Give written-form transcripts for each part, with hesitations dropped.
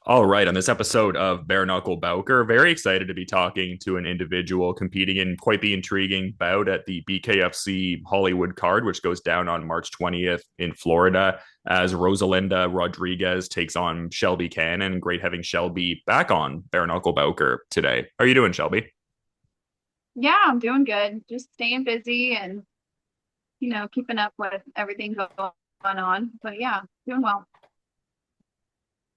All right, on this episode of Bare Knuckle Bowker, very excited to be talking to an individual competing in quite the intriguing bout at the BKFC Hollywood card, which goes down on March 20th in Florida as Rosalinda Rodriguez takes on Shelby Cannon. Great having Shelby back on Bare Knuckle Bowker today. How are you doing, Shelby? Yeah, I'm doing good. Just staying busy and, keeping up with everything going on. But yeah, doing well.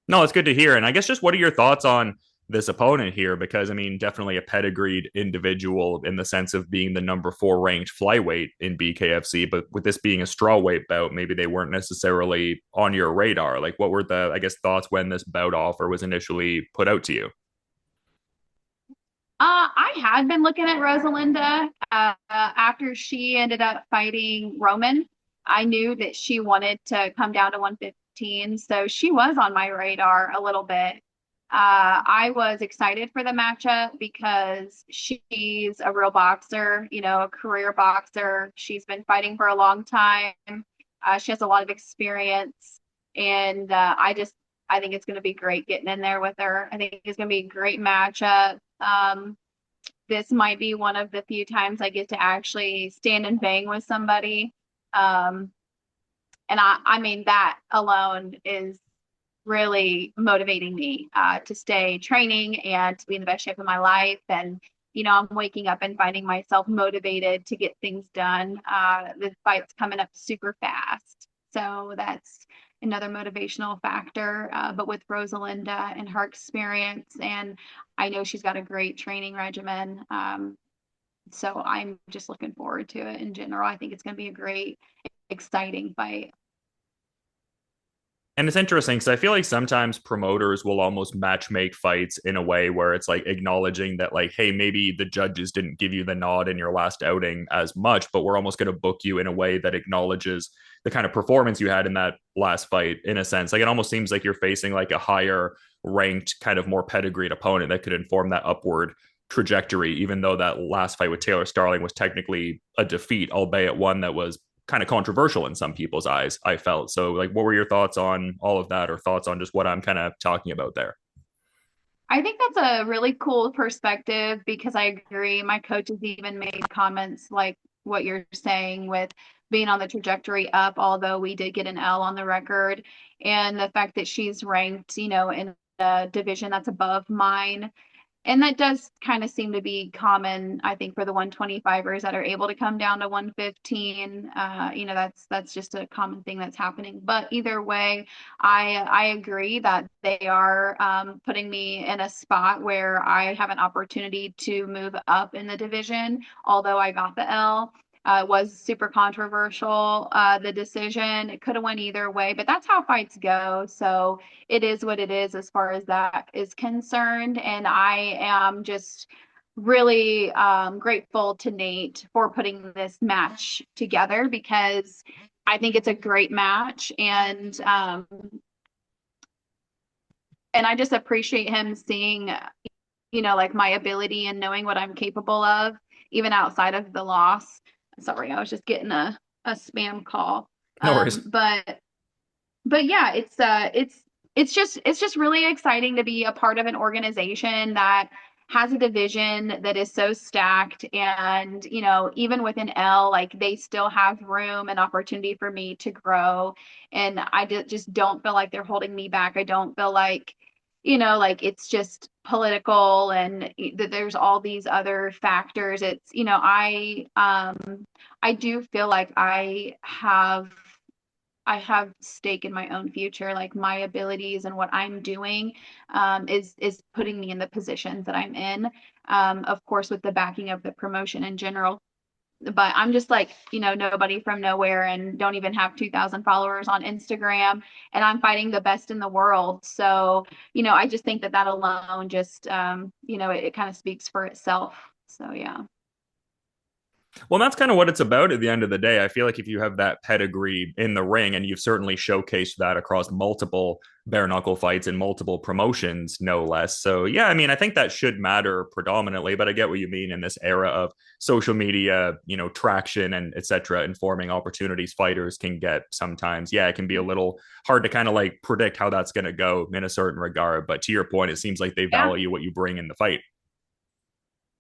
No, it's good to hear. And I guess just what are your thoughts on this opponent here? Because I mean, definitely a pedigreed individual in the sense of being the number four ranked flyweight in BKFC, but with this being a strawweight bout, maybe they weren't necessarily on your radar. Like, what were the, I guess, thoughts when this bout offer was initially put out to you? I had been looking at Rosalinda after she ended up fighting Roman. I knew that she wanted to come down to 115, so she was on my radar a little bit. I was excited for the matchup because she's a real boxer, a career boxer. She's been fighting for a long time. She has a lot of experience, and I think it's going to be great getting in there with her. I think it's going to be a great matchup. This might be one of the few times I get to actually stand and bang with somebody. Um, and I mean, that alone is really motivating me to stay training and to be in the best shape of my life. And, I'm waking up and finding myself motivated to get things done. The fight's coming up super fast. So that's another motivational factor. But with Rosalinda and her experience, and I know she's got a great training regimen. So I'm just looking forward to it in general. I think it's going to be a great, exciting fight. And it's interesting because I feel like sometimes promoters will almost match make fights in a way where it's like acknowledging that, like, hey, maybe the judges didn't give you the nod in your last outing as much, but we're almost going to book you in a way that acknowledges the kind of performance you had in that last fight, in a sense. Like, it almost seems like you're facing like a higher ranked, kind of more pedigreed opponent that could inform that upward trajectory, even though that last fight with Taylor Starling was technically a defeat, albeit one that was kind of controversial in some people's eyes, I felt. So, like, what were your thoughts on all of that, or thoughts on just what I'm kind of talking about there? I think that's a really cool perspective because I agree. My coaches even made comments like what you're saying with being on the trajectory up, although we did get an L on the record. And the fact that she's ranked, in a division that's above mine, and that does kind of seem to be common, I think, for the 125ers that are able to come down to 115. That's just a common thing that's happening. But either way, I agree that they are putting me in a spot where I have an opportunity to move up in the division. Although I got the L, was super controversial. The decision, it could have went either way, but that's how fights go. So it is what it is as far as that is concerned. And I am just really grateful to Nate for putting this match together because I think it's a great match. And I just appreciate him seeing, like my ability and knowing what I'm capable of, even outside of the loss. Sorry, I was just getting a spam call. No worries. But yeah, it's just really exciting to be a part of an organization that has a division that is so stacked, and even with an L, like they still have room and opportunity for me to grow. And just don't feel like they're holding me back. I don't feel like like it's just political and that there's all these other factors. It's I do feel like I have stake in my own future. Like my abilities and what I'm doing is putting me in the positions that I'm in. Of course, with the backing of the promotion in general. But I'm just like, nobody from nowhere and don't even have 2,000 followers on Instagram. And I'm fighting the best in the world. So, I just think that that alone just, it kind of speaks for itself. So, yeah. Well, that's kind of what it's about at the end of the day. I feel like if you have that pedigree in the ring, and you've certainly showcased that across multiple bare knuckle fights and multiple promotions, no less. So, yeah, I mean, I think that should matter predominantly, but I get what you mean in this era of social media, traction and etc. informing opportunities fighters can get sometimes. Yeah, it can be a little hard to kind of like predict how that's going to go in a certain regard. But to your point, it seems like they Yeah. value what you bring in the fight.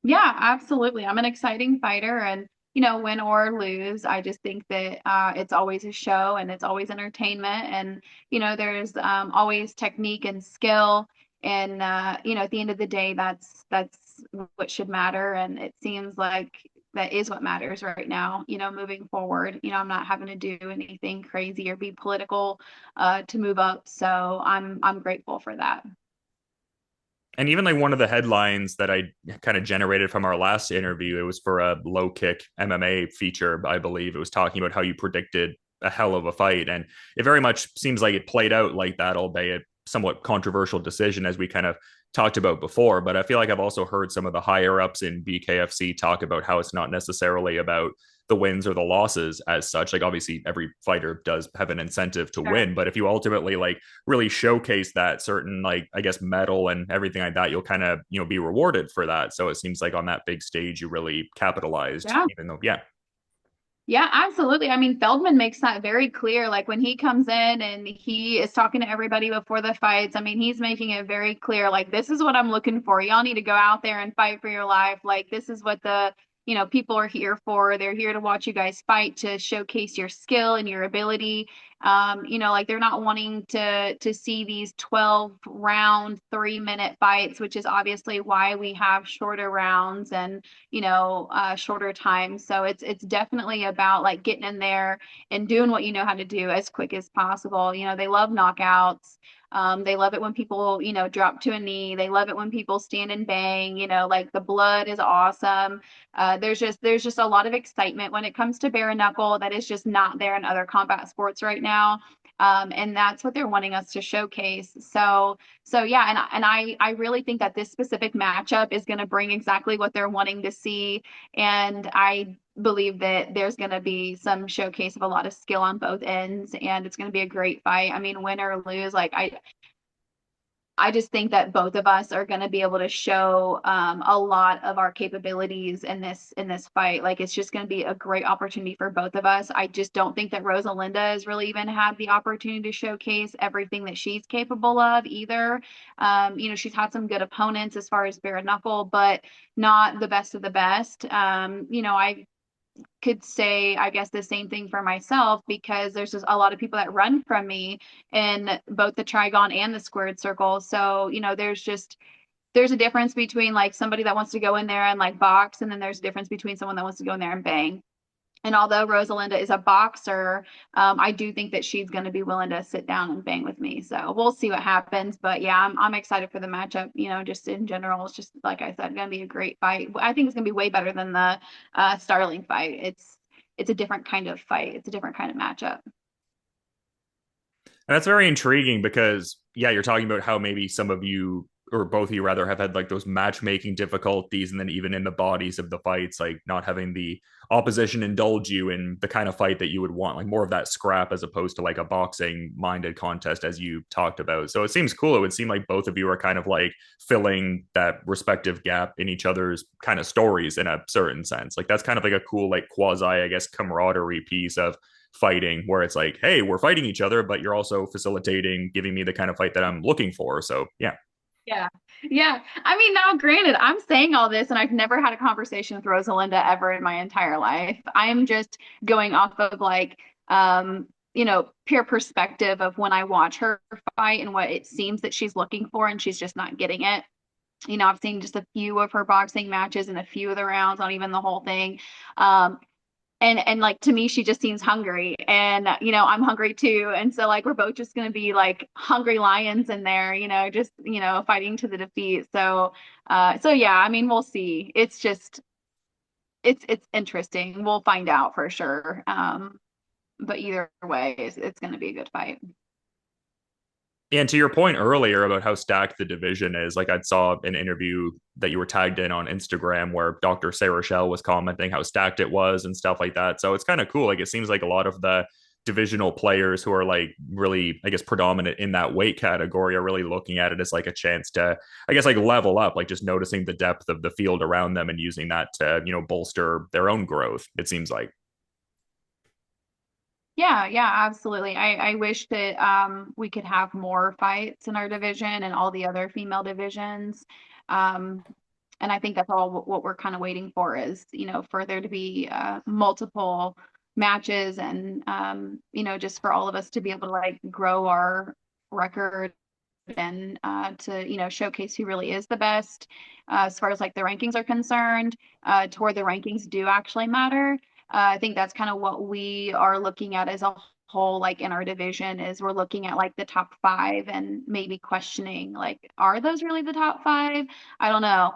Yeah, absolutely. I'm an exciting fighter, and win or lose, I just think that it's always a show and it's always entertainment, and there's always technique and skill, and at the end of the day, that's what should matter, and it seems like that is what matters right now. Moving forward, I'm not having to do anything crazy or be political to move up, so I'm grateful for that. And even like one of the headlines that I kind of generated from our last interview, it was for a low kick MMA feature, I believe. It was talking about how you predicted a hell of a fight. And it very much seems like it played out like that, albeit somewhat controversial decision, as we kind of talked about before. But I feel like I've also heard some of the higher ups in BKFC talk about how it's not necessarily about the wins or the losses as such. Like obviously every fighter does have an incentive to Sure. win, but if you ultimately like really showcase that certain like I guess medal and everything like that, you'll kind of be rewarded for that. So it seems like on that big stage you really capitalized, Yeah. even though yeah. Yeah, absolutely. I mean, Feldman makes that very clear. Like when he comes in and he is talking to everybody before the fights, I mean, he's making it very clear, like, this is what I'm looking for. Y'all need to go out there and fight for your life. Like, this is what people are here for. They're here to watch you guys fight, to showcase your skill and your ability. Like they're not wanting to see these 12 round 3 minute fights, which is obviously why we have shorter rounds and shorter time. So it's definitely about like getting in there and doing what you know how to do as quick as possible. They love knockouts. They love it when people, drop to a knee. They love it when people stand and bang. Like the blood is awesome. There's just a lot of excitement when it comes to bare knuckle that is just not there in other combat sports right now. And that's what they're wanting us to showcase. So yeah, and I really think that this specific matchup is going to bring exactly what they're wanting to see, and I believe that there's going to be some showcase of a lot of skill on both ends, and it's going to be a great fight. I mean, win or lose, like I just think that both of us are going to be able to show a lot of our capabilities in this fight. Like it's just going to be a great opportunity for both of us. I just don't think that Rosalinda has really even had the opportunity to showcase everything that she's capable of either. She's had some good opponents as far as bare knuckle, but not the best of the best. I could say, I guess, the same thing for myself because there's just a lot of people that run from me in both the trigon and the squared circle. So, there's a difference between like somebody that wants to go in there and like box, and then there's a difference between someone that wants to go in there and bang. And although Rosalinda is a boxer, I do think that she's going to be willing to sit down and bang with me. So we'll see what happens. But yeah, I'm excited for the matchup. Just in general, it's just like I said, going to be a great fight. I think it's going to be way better than the Starling fight. It's a different kind of fight. It's a different kind of matchup. And that's very intriguing because, yeah, you're talking about how maybe some of you, or both of you rather, have had like those matchmaking difficulties. And then even in the bodies of the fights, like not having the opposition indulge you in the kind of fight that you would want, like more of that scrap as opposed to like a boxing minded contest, as you talked about. So it seems cool. It would seem like both of you are kind of like filling that respective gap in each other's kind of stories in a certain sense. Like that's kind of like a cool, like quasi, I guess, camaraderie piece of fighting where it's like, hey, we're fighting each other, but you're also facilitating, giving me the kind of fight that I'm looking for. So yeah. Yeah. Yeah. I mean, now granted, I'm saying all this and I've never had a conversation with Rosalinda ever in my entire life. I am just going off of like pure perspective of when I watch her fight and what it seems that she's looking for and she's just not getting it. I've seen just a few of her boxing matches and a few of the rounds, not even the whole thing. And like to me she just seems hungry, and I'm hungry too, and so like we're both just going to be like hungry lions in there, just fighting to the defeat. So yeah, I mean, we'll see. It's interesting. We'll find out for sure. But either way, it's going to be a good fight. And to your point earlier about how stacked the division is, like I saw an interview that you were tagged in on Instagram where Dr. Sarah Shell was commenting how stacked it was and stuff like that. So it's kind of cool. Like it seems like a lot of the divisional players who are like really, I guess, predominant in that weight category are really looking at it as like a chance to, I guess, like level up, like just noticing the depth of the field around them and using that to, bolster their own growth, it seems like. Yeah, yeah, absolutely. I wish that we could have more fights in our division and all the other female divisions. Um, and I think that's all what we're kind of waiting for is, for there to be multiple matches and just for all of us to be able to like grow our record and to showcase who really is the best as far as like the rankings are concerned, to where the rankings do actually matter. I think that's kind of what we are looking at as a whole, like in our division, is we're looking at like the top five and maybe questioning like, are those really the top five? I don't know.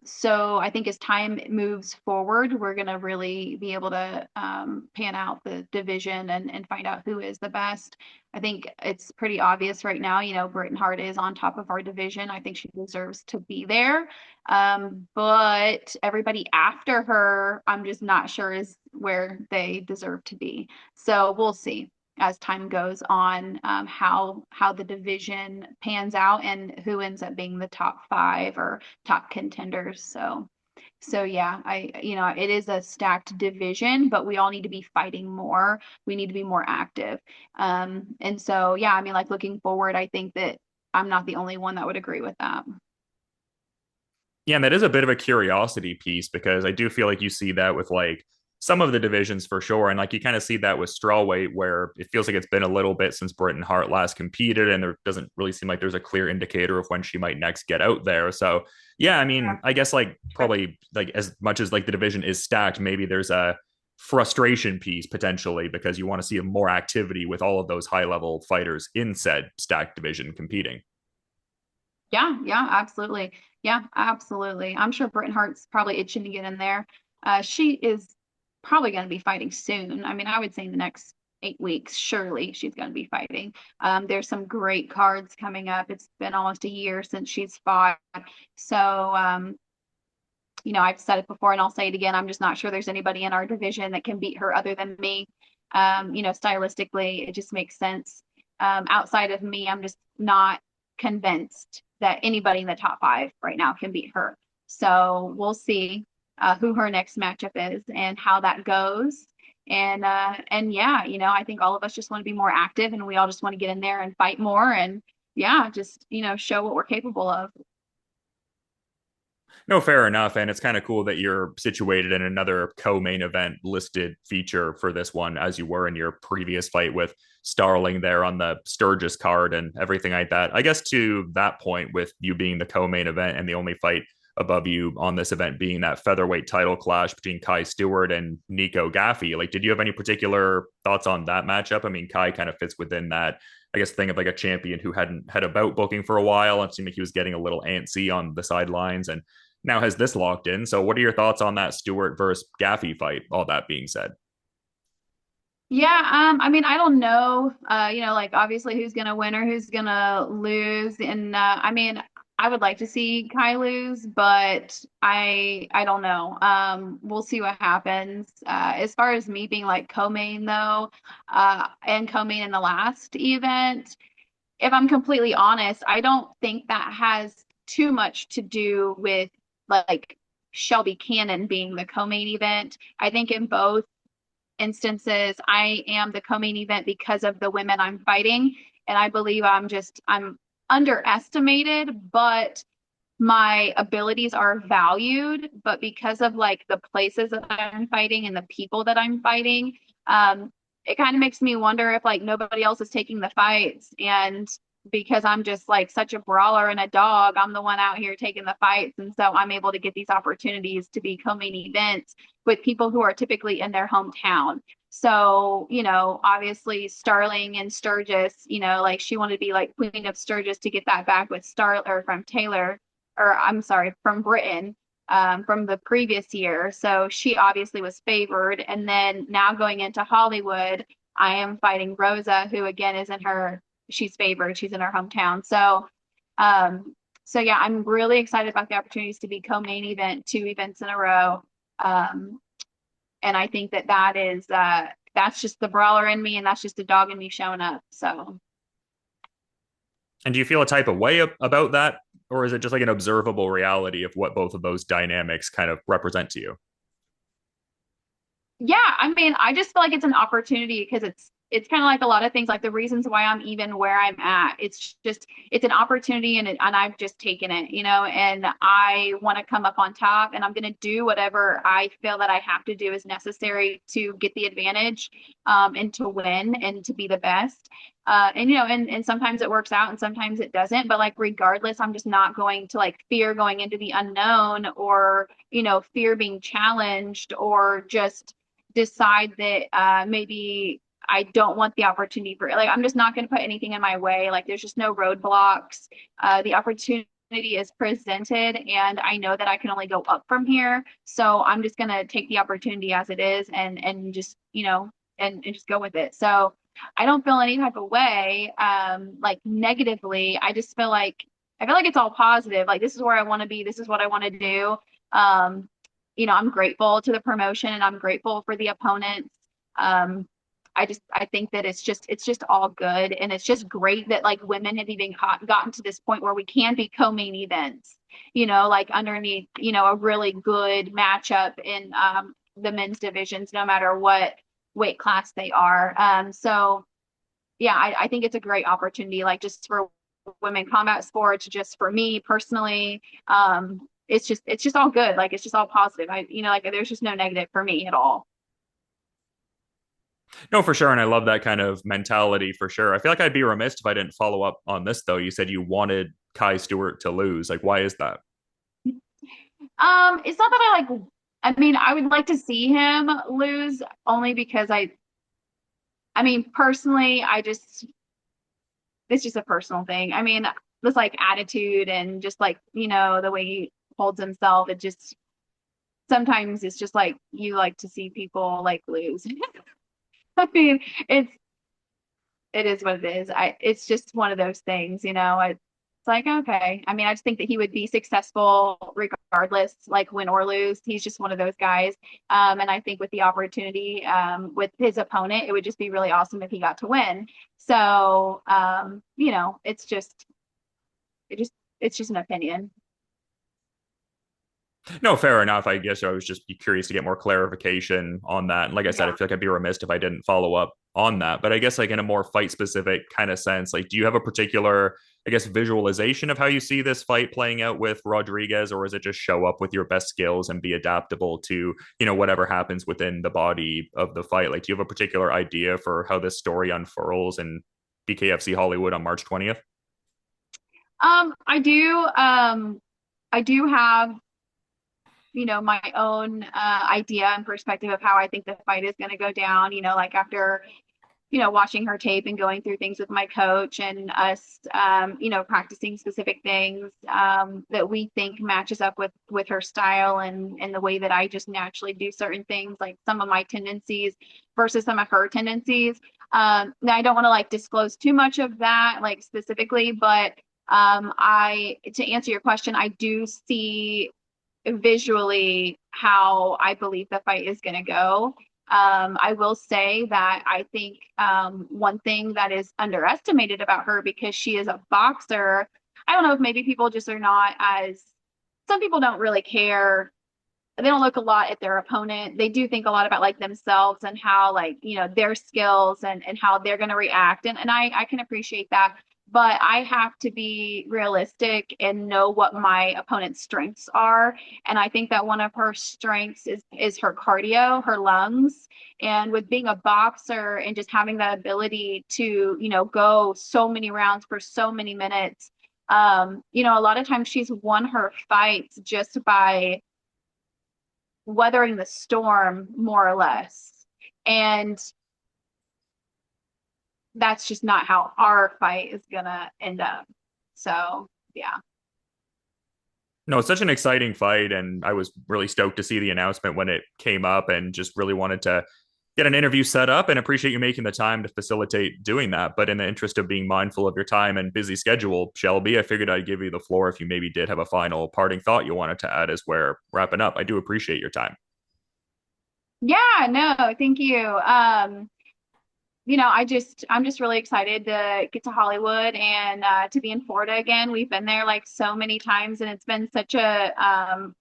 So I think as time moves forward, we're going to really be able to pan out the division and find out who is the best. I think it's pretty obvious right now, Britain Hart is on top of our division. I think she deserves to be there. But everybody after her, I'm just not sure is where they deserve to be. So we'll see as time goes on, how the division pans out and who ends up being the top five or top contenders. So yeah, it is a stacked division, but we all need to be fighting more. We need to be more active. And so yeah, I mean, like looking forward, I think that I'm not the only one that would agree with that. Yeah, and that is a bit of a curiosity piece because I do feel like you see that with like some of the divisions for sure. And like you kind of see that with strawweight, where it feels like it's been a little bit since Britain Hart last competed, and there doesn't really seem like there's a clear indicator of when she might next get out there. So yeah, I mean, I guess like probably like as much as like the division is stacked, maybe there's a frustration piece potentially because you want to see more activity with all of those high level fighters in said stacked division competing. Yeah, yeah, absolutely. Yeah, absolutely. I'm sure Britain Hart's probably itching to get in there. She is probably going to be fighting soon. I mean, I would say in the next 8 weeks, surely she's going to be fighting. There's some great cards coming up. It's been almost a year since she's fought. So, I've said it before and I'll say it again. I'm just not sure there's anybody in our division that can beat her other than me. Stylistically, it just makes sense. Outside of me, I'm just not convinced that anybody in the top five right now can beat her. So we'll see who her next matchup is and how that goes. And yeah, I think all of us just want to be more active and we all just want to get in there and fight more and yeah, just show what we're capable of. No, fair enough. And it's kind of cool that you're situated in another co-main event listed feature for this one, as you were in your previous fight with Starling there on the Sturgis card and everything like that. I guess to that point, with you being the co-main event and the only fight above you on this event being that featherweight title clash between Kai Stewart and Nico Gaffie, like, did you have any particular thoughts on that matchup? I mean, Kai kind of fits within that, I guess, thing of like a champion who hadn't had a bout booking for a while and seemed like he was getting a little antsy on the sidelines and now has this locked in. So, what are your thoughts on that Stewart versus Gaffie fight? All that being said, Yeah, I mean, I don't know, like obviously who's gonna win or who's gonna lose. And I mean, I would like to see Kai lose, but I don't know. We'll see what happens. As far as me being like co-main though, and co-main in the last event, if I'm completely honest, I don't think that has too much to do with like Shelby Cannon being the co-main event. I think in both instances, I am the co-main event because of the women I'm fighting. And I believe I'm underestimated, but my abilities are valued. But because of like the places that I'm fighting and the people that I'm fighting, it kind of makes me wonder if like nobody else is taking the fights. And because I'm just like such a brawler and a dog, I'm the one out here taking the fights. And so I'm able to get these opportunities to be co-main events with people who are typically in their hometown. So, obviously Starling and Sturgis, like she wanted to be like Queen of Sturgis to get that back with or from Taylor, or I'm sorry, from Britain, from the previous year. So she obviously was favored. And then now going into Hollywood, I am fighting Rosa, who again is in her she's favored. She's in her hometown. Um, so yeah, I'm really excited about the opportunities to be co-main event 2 events in a row. Um, and I think that that's just the brawler in me, and that's just the dog in me showing up. So And do you feel a type of way about that? Or is it just like an observable reality of what both of those dynamics kind of represent to you? yeah, I mean, I just feel like it's an opportunity because it's kind of like a lot of things, like the reasons why I'm even where I'm at. It's just it's an opportunity, and I've just taken it, and I want to come up on top, and I'm going to do whatever I feel that I have to do is necessary to get the advantage, and to win and to be the best. And sometimes it works out and sometimes it doesn't. But like regardless, I'm just not going to like fear going into the unknown, or fear being challenged, or just decide that maybe I don't want the opportunity for like I'm just not going to put anything in my way. Like there's just no roadblocks. The opportunity is presented, and I know that I can only go up from here. So I'm just going to take the opportunity as it is, and just and just go with it. So I don't feel any type of way like negatively. I feel like it's all positive. Like this is where I want to be. This is what I want to do. Um, I'm grateful to the promotion, and I'm grateful for the opponents. I think that it's just all good, and it's just great that like women have even gotten to this point where we can be co-main events, like underneath, a really good matchup in the men's divisions, no matter what weight class they are. So yeah, I think it's a great opportunity, like just for women combat sports, just for me personally. It's just all good. Like it's just all positive. Like there's just no negative for me at all. No, for sure. And I love that kind of mentality for sure. I feel like I'd be remiss if I didn't follow up on this, though. You said you wanted Kai Stewart to lose. Like, why is that? It's not that I mean, I would like to see him lose only because I mean, personally, it's just a personal thing. I mean, this like attitude and just like, the way he holds himself, it just sometimes it's just like you like to see people like lose. I mean, it is what it is. It's just one of those things, it's like, okay. I mean, I just think that he would be successful regardless, like win or lose. He's just one of those guys. And I think with the opportunity, with his opponent, it would just be really awesome if he got to win. So, it just, it's just an opinion. No, fair enough. I guess I was just curious to get more clarification on that. And like I said, I Yeah. feel like I'd be remiss if I didn't follow up on that. But I guess like in a more fight specific kind of sense, like do you have a particular, I guess, visualization of how you see this fight playing out with Rodriguez, or is it just show up with your best skills and be adaptable to, whatever happens within the body of the fight? Like, do you have a particular idea for how this story unfurls in BKFC Hollywood on March 20th? I do. I do have my own idea and perspective of how I think the fight is going to go down, like after, watching her tape and going through things with my coach and us, practicing specific things that we think matches up with her style and the way that I just naturally do certain things, like some of my tendencies versus some of her tendencies. Now I don't want to like disclose too much of that, like specifically, but to answer your question, I do see visually how I believe the fight is going to go. I will say that I think one thing that is underestimated about her, because she is a boxer, I don't know if maybe people just are not as, some people don't really care. They don't look a lot at their opponent. They do think a lot about like themselves and how like, their skills and how they're going to react. And I can appreciate that. But I have to be realistic and know what my opponent's strengths are. And I think that one of her strengths is her cardio, her lungs. And with being a boxer and just having that ability to, go so many rounds for so many minutes, a lot of times she's won her fights just by weathering the storm, more or less. And that's just not how our fight is gonna end up. So yeah. No, it's such an exciting fight, and I was really stoked to see the announcement when it came up, and just really wanted to get an interview set up and appreciate you making the time to facilitate doing that. But in the interest of being mindful of your time and busy schedule, Shelby, I figured I'd give you the floor if you maybe did have a final parting thought you wanted to add as we're wrapping up. I do appreciate your time. Yeah, no, thank you. I'm just really excited to get to Hollywood and to be in Florida again. We've been there like so many times, and it's been such a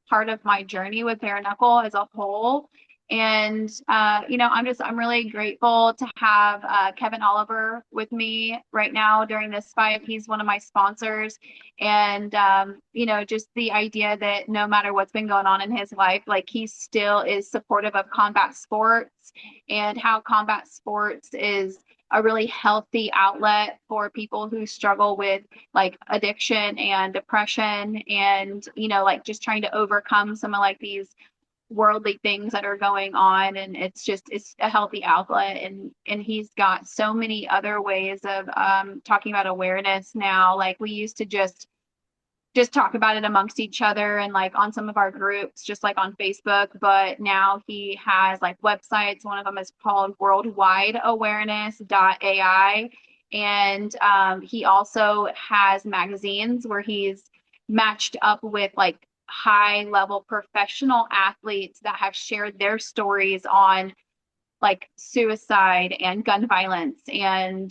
part of my journey with Bare Knuckle as a whole. And I'm really grateful to have Kevin Oliver with me right now during this fight. He's one of my sponsors, and just the idea that no matter what's been going on in his life, like he still is supportive of combat sports and how combat sports is a really healthy outlet for people who struggle with like addiction and depression and like just trying to overcome some of like these worldly things that are going on, and it's a healthy outlet, and he's got so many other ways of talking about awareness now. Like we used to just talk about it amongst each other and like on some of our groups, just like on Facebook. But now he has like websites. One of them is called worldwideawareness.ai. And he also has magazines where he's matched up with like high level professional athletes that have shared their stories on like suicide and gun violence and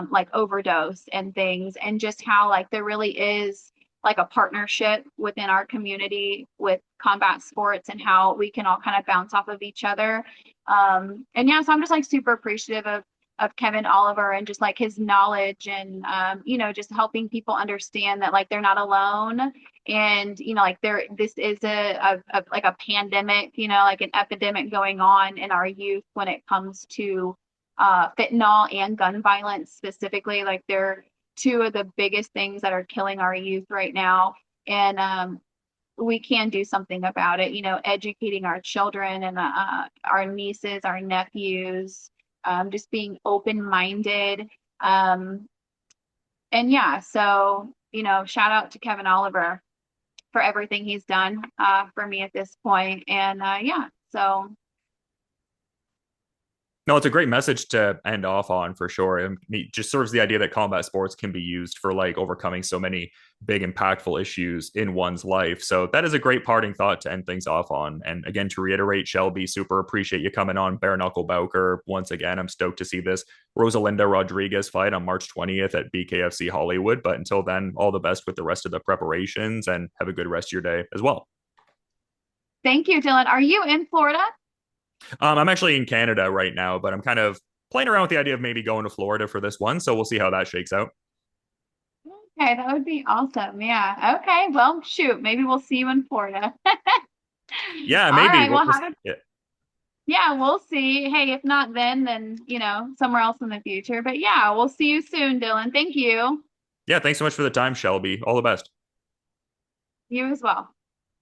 like overdose and things, and just how like there really is like a partnership within our community with combat sports and how we can all kind of bounce off of each other. And yeah, so I'm just like super appreciative of Kevin Oliver and just like his knowledge and just helping people understand that like they're not alone, and like this is a like a pandemic, like an epidemic going on in our youth when it comes to fentanyl and gun violence specifically. Like they're two of the biggest things that are killing our youth right now, and we can do something about it, educating our children and our nieces, our nephews, just being open-minded. And yeah, so shout out to Kevin Oliver for everything he's done for me at this point. And yeah, so No, it's a great message to end off on for sure. It just serves the idea that combat sports can be used for like overcoming so many big, impactful issues in one's life. So that is a great parting thought to end things off on. And again, to reiterate, Shelby, super appreciate you coming on Bare Knuckle Bowker. Once again, I'm stoked to see this Rosalinda Rodriguez fight on March 20th at BKFC Hollywood. But until then, all the best with the rest of the preparations and have a good rest of your day as well. thank you, Dylan. Are you in Florida? I'm actually in Canada right now, but I'm kind of playing around with the idea of maybe going to Florida for this one. So we'll see how that shakes out. Okay, that would be awesome. Yeah. Okay. Well, shoot, maybe we'll see you in Florida. Yeah, All maybe. right. Well, Yeah. yeah, we'll see. Hey, if not then, somewhere else in the future. But yeah, we'll see you soon, Dylan. Thank you. Yeah, thanks so much for the time, Shelby. All the best. You as well.